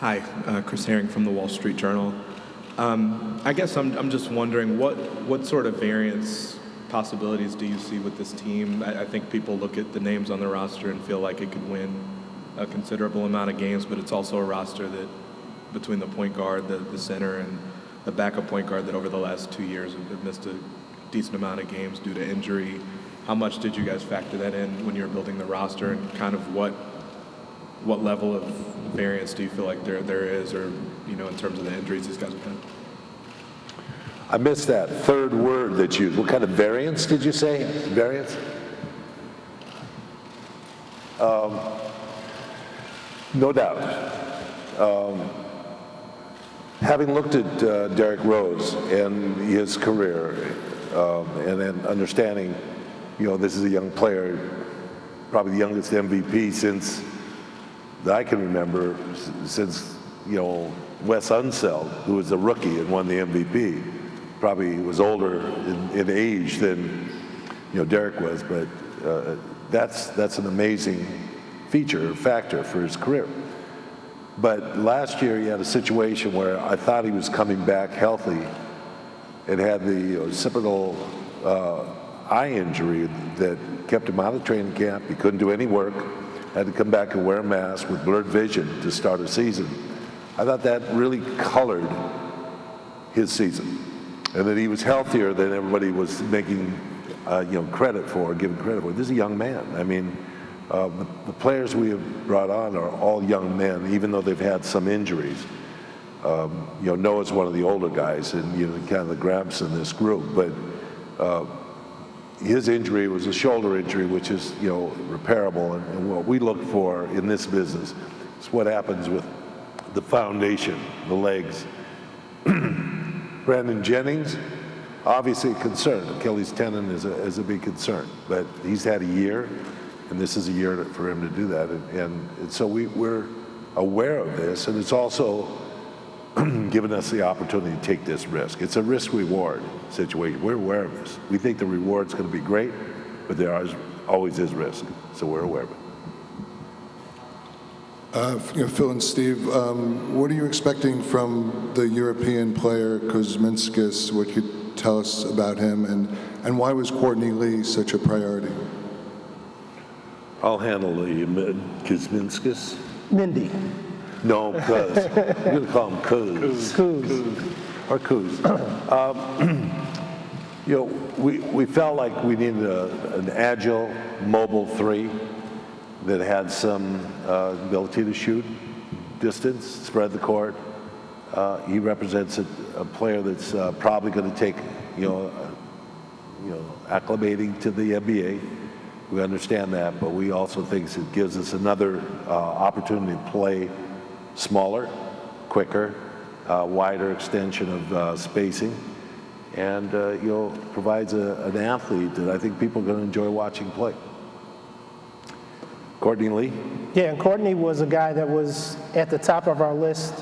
Hi, Chris Herring from the Wall Street Journal. I guess I'm just wondering what sort of variance possibilities do you see with this team? I think people look at the names on the roster and feel like it could win a considerable amount of games, but it's also a roster that, between the point guard, the center, and the backup point guard, that over the last 2 years have missed a decent amount of games due to injury. How much did you guys factor that in when you were building the roster, and kind of what level of variance do you feel like there is, or in terms of the injuries these guys have had? I missed that third word that you used. What kind of variance did you say? Variance? No doubt. Having looked at Derrick Rose and his career, and then understanding, this is a young player, probably the youngest MVP since that I can remember, since Wes Unseld, who was a rookie and won the MVP. Probably was older in age than Derrick was, but that's an amazing factor for his career. But last year he had a situation where I thought he was coming back healthy and had the occipital eye injury that kept him out of training camp. He couldn't do any work, had to come back and wear a mask with blurred vision to start a season. I thought that really colored his season, and that he was healthier than everybody was making giving credit for. This is a young man. I mean, the players we have brought on are all young men, even though they've had some injuries. Noah's one of the older guys, and kind of the gramps in this group. But his injury was a shoulder injury, which is repairable. And what we look for in this business is what happens with the foundation, the legs. Brandon Jennings, obviously a concern. Achilles tendon is a big concern, but he's had a year, and this is a year for him to do that. And so we're aware of this, and it's also given us the opportunity to take this risk. It's a risk-reward situation. We're aware of this. We think the reward's going to be great, but there always is risk, so we're aware of it. Phil and Steve, what are you expecting from the European player Kuzminskis? What could you tell us about him, and why was Courtney Lee such a priority? I'll handle the Kuzminskis. Mindy. No, Kuz. You're going to call him Kuz. Kuz. Or Kuz. We felt like we needed an agile, mobile three that had some ability to shoot distance, spread the court. He represents a player that's probably going to take, acclimating to the NBA. We understand that, but we also think it gives us another opportunity to play smaller, quicker, wider extension of spacing, and provides an athlete that I think people are going to enjoy watching play. Courtney Lee? Yeah, and Courtney was a guy that was at the top of our list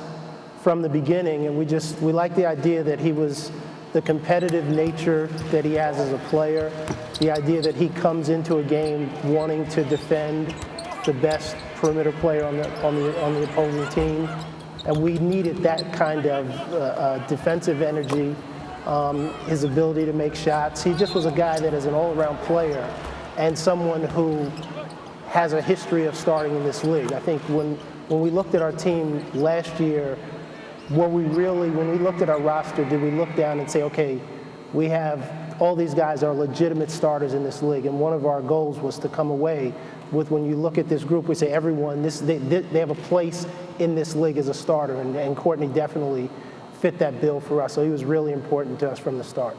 from the beginning, and we like the idea that he was the competitive nature that he has as a player, the idea that he comes into a game wanting to defend the best perimeter player on the opposing team, and we needed that kind of defensive energy, his ability to make shots. He just was a guy that is an all-around player and someone who has a history of starting in this league. I think when we looked at our team last year, when we looked at our roster, did we look down and say, okay, we have all these guys are legitimate starters in this league, and one of our goals was to come away with, when you look at this group, we say everyone, they have a place in this league as a starter, and Courtney definitely fit that bill for us, so he was really important to us from the start.